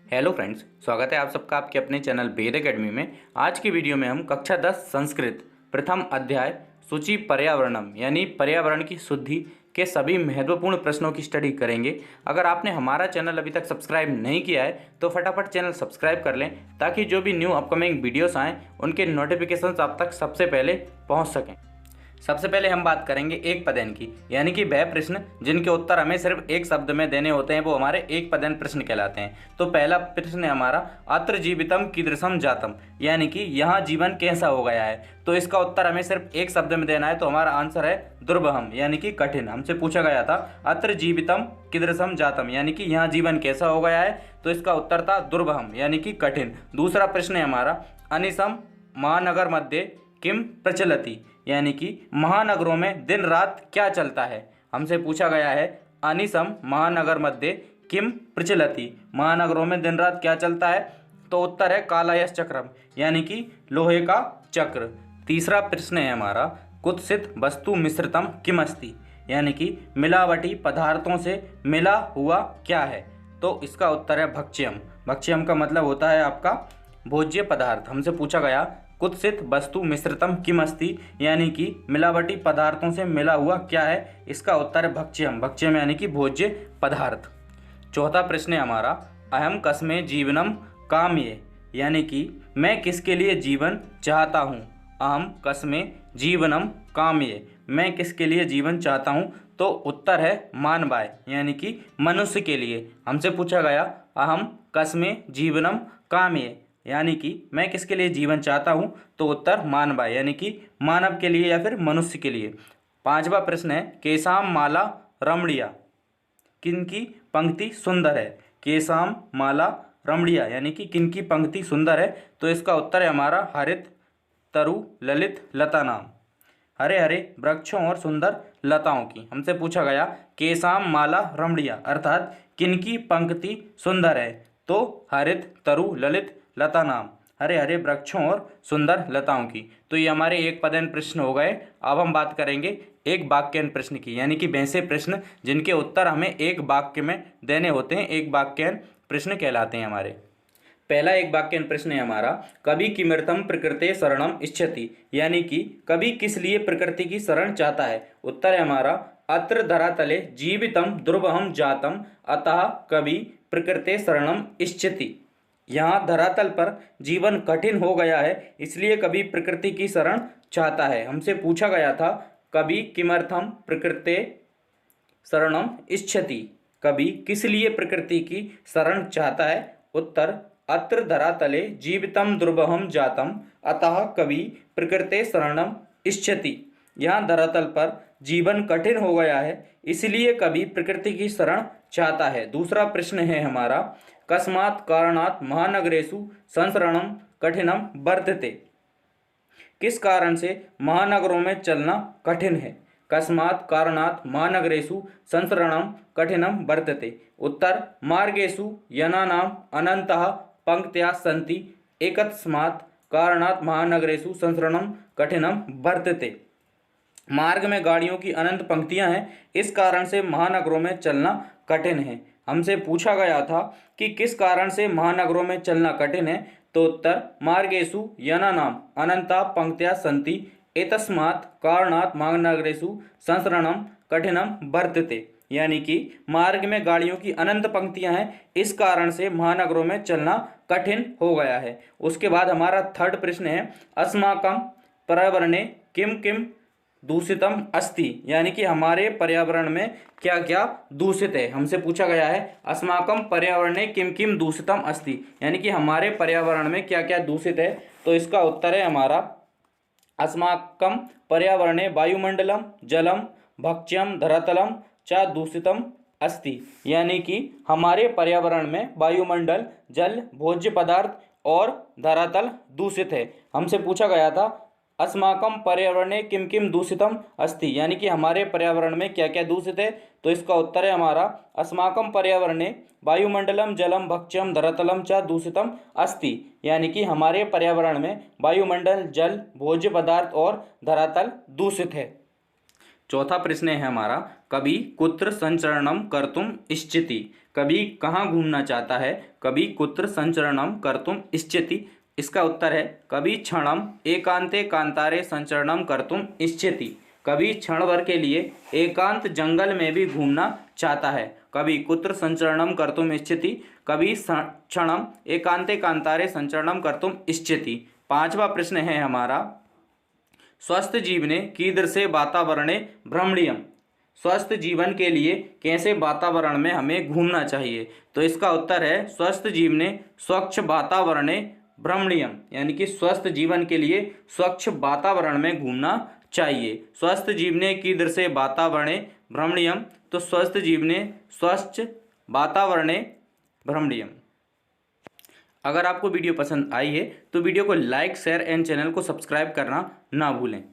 Hello friends, स्वागत है आप सबका आपके अपने चैनल वेद एकेडमी में। आज की वीडियो में हम कक्षा 10 संस्कृत प्रथम अध्याय सूची पर्यावरणम यानी पर्यावरण की शुद्धि के सभी महत्वपूर्ण प्रश्नों की स्टडी करेंगे। अगर आपने हमारा चैनल अभी तक सब्सक्राइब नहीं किया है तो फटाफट चैनल सब्सक्राइब कर लें ताकि जो भी न्यू अपकमिंग वीडियोस आएँ उनके नोटिफिकेशंस आप तक सबसे पहले पहुँच सकें। सबसे पहले हम बात करेंगे एक पदेन की, यानी कि वह प्रश्न जिनके उत्तर हमें सिर्फ एक शब्द में देने होते हैं वो हमारे एक पदेन प्रश्न कहलाते हैं। तो पहला प्रश्न है हमारा अत्र जीवितम कीदृशम जातम, यानी कि यहाँ जीवन कैसा हो गया है। तो इसका उत्तर हमें सिर्फ एक शब्द में देना है, तो हमारा आंसर है दुर्बहम यानी कि कठिन। हमसे पूछा गया था अत्र जीवितम कीदृशम जातम, यानी कि यहाँ जीवन कैसा हो गया है, तो इसका उत्तर था दुर्बहम यानी कि कठिन। दूसरा प्रश्न है हमारा अनिशम महानगर मध्य किम प्रचलति, यानी कि महानगरों में दिन रात क्या चलता है। हमसे पूछा गया है अनिशम महानगर मध्य किम प्रचलति, महानगरों में दिन रात क्या चलता है, तो उत्तर है कालयस चक्रम यानी कि लोहे का चक्र। तीसरा प्रश्न है हमारा कुत्सित वस्तु मिश्रितम किम अस्ति, यानी कि मिलावटी पदार्थों से मिला हुआ क्या है, तो इसका उत्तर है भक्ष्यम। भक्ष्यम का मतलब होता है आपका भोज्य पदार्थ। हमसे पूछा गया कुत्सित वस्तु मिश्रितम किम अस्ति, यानी कि मिलावटी पदार्थों से मिला हुआ क्या है, इसका उत्तर है भक्ष्यम। भक्ष्यम यानी कि भोज्य पदार्थ। चौथा प्रश्न है हमारा अहम कस्मे जीवनम काम्ये, यानी कि मैं किसके लिए जीवन चाहता हूँ। अहम कस्मे जीवनम काम्ये, मैं किसके लिए जीवन चाहता हूँ, तो उत्तर है मानवाय यानी कि मनुष्य के लिए। हमसे पूछा गया अहम कस्मे जीवनम काम्ये, यानी कि मैं किसके लिए जीवन चाहता हूँ, तो उत्तर मानवाय यानी कि मानव के लिए या फिर मनुष्य के लिए। पांचवा प्रश्न है केशाम माला रमणीया, किनकी पंक्ति सुंदर है। केशाम माला रमणीया यानी कि किनकी पंक्ति सुंदर है, तो इसका उत्तर है हमारा हरित तरु ललित लता नाम, हरे हरे वृक्षों और सुंदर लताओं की। हमसे पूछा गया केशाम माला रमणीया अर्थात किनकी पंक्ति सुंदर है, तो हरित तरु ललित लता नाम, हरे हरे वृक्षों और सुंदर लताओं की। तो ये हमारे एक पदेन प्रश्न हो गए। अब हम बात करेंगे एक वाक्यन प्रश्न की, यानी कि वैसे प्रश्न जिनके उत्तर हमें एक वाक्य में देने होते हैं, एक वाक्यन प्रश्न कहलाते हैं हमारे। पहला एक वाक्यन प्रश्न है हमारा कवि किमर्थम प्रकृते शरणम इच्छति, यानी कि कवि किस लिए प्रकृति की शरण चाहता है। उत्तर है हमारा अत्र धरातले जीवितम दुर्बहम जातम अतः कवि प्रकृते शरणम इच्छति, यहाँ धरातल पर जीवन कठिन हो गया है इसलिए कवि प्रकृति की शरण चाहता है। हमसे पूछा गया था कवि किमर्थम प्रकृते शरणम इच्छति, कवि किस लिए प्रकृति की शरण चाहता है। उत्तर अत्र धरातले जीवितम दुर्बहम जातम अतः कवि प्रकृते शरणम इच्छति, यहाँ धरातल पर जीवन कठिन हो गया है इसलिए कवि प्रकृति की शरण चाहता है। दूसरा प्रश्न है हमारा कस्मात् कारणात् महानगरेषु संसरणम कठिनम वर्तते, किस कारण से महानगरों में चलना कठिन है। कस्मात् कारणात् महानगरेषु संसरणम कठिनम वर्तते। उत्तर मार्गेषु यनानाम अनंतः पंक्त्याः सन्ति एकस्मात् कारणात् महानगरेषु संसरणम कठिनम वर्तते, मार्ग में गाड़ियों की अनंत पंक्तियां हैं इस कारण से महानगरों में चलना कठिन है। हमसे पूछा गया था कि किस कारण से महानगरों में चलना कठिन है, तो उत्तर मार्गेषु यनानाम अनंता पंक्त्याः सन्ति एतस्मात् कारणात् महानगरेषु संसरणम कठिनम वर्तते, यानी कि मार्ग में गाड़ियों की अनंत पंक्तियां हैं इस कारण से महानगरों में चलना कठिन हो गया है। उसके बाद हमारा थर्ड प्रश्न है अस्माकं पर्यावरणे किम किम दूषितम अस्ति, यानी कि हमारे पर्यावरण में क्या क्या दूषित है। हमसे पूछा गया है अस्माकं पर्यावरणे किम किम दूषितम अस्ति, यानी कि हमारे पर्यावरण में क्या क्या दूषित है, तो इसका उत्तर है हमारा अस्माकं पर्यावरणे वायुमंडलम जलम भक्ष्यम धरातलम च दूषितम अस्ति, यानी कि हमारे पर्यावरण में वायुमंडल जल भोज्य पदार्थ और धरातल दूषित है। हमसे पूछा गया था अस्माकं पर्यावरणे किम किम दूषितम अस्ति, यानी कि हमारे पर्यावरण में क्या क्या दूषित है, तो इसका उत्तर है हमारा अस्माकं पर्यावरणे वायुमंडलम जलम भक्ष्यम धरातलम च दूषितम अस्ति, यानी कि हमारे पर्यावरण में वायुमंडल जल भोज्य पदार्थ और धरातल दूषित है। चौथा प्रश्न है हमारा, कवि कुत्र संचरणम कर्तुम इच्छति। कवि कहाँ घूमना चाहता है? कवि कुत्र संचरणम कर्तुम इच्छति। इसका उत्तर है कवि क्षणम एकांते कांतारे संचरणम कर्तुम इच्छति। कवि क्षण भर के लिए एकांत जंगल में भी घूमना चाहता है। कवि कुत्र संचरणम कर्तुम इच्छति, कवि क्षणम एकांते कांतारे संचरणम कर्तुम इच्छति। पांचवा प्रश्न है हमारा, स्वस्थ जीवने कीदृशे वातावरणे भ्रमणीयम। स्वस्थ जीवन के लिए कैसे वातावरण में हमें घूमना चाहिए? तो इसका उत्तर है स्वस्थ जीवने स्वच्छ वातावरणे भ्रमणीयम, यानी कि स्वस्थ जीवन के लिए स्वच्छ वातावरण में घूमना चाहिए। स्वस्थ जीवने कीदृशे वातावरणे भ्रमणीयम, तो स्वस्थ जीवने स्वच्छ वातावरणे भ्रमणीयम। अगर आपको वीडियो पसंद आई है तो वीडियो को लाइक, शेयर एंड चैनल को सब्सक्राइब करना ना भूलें।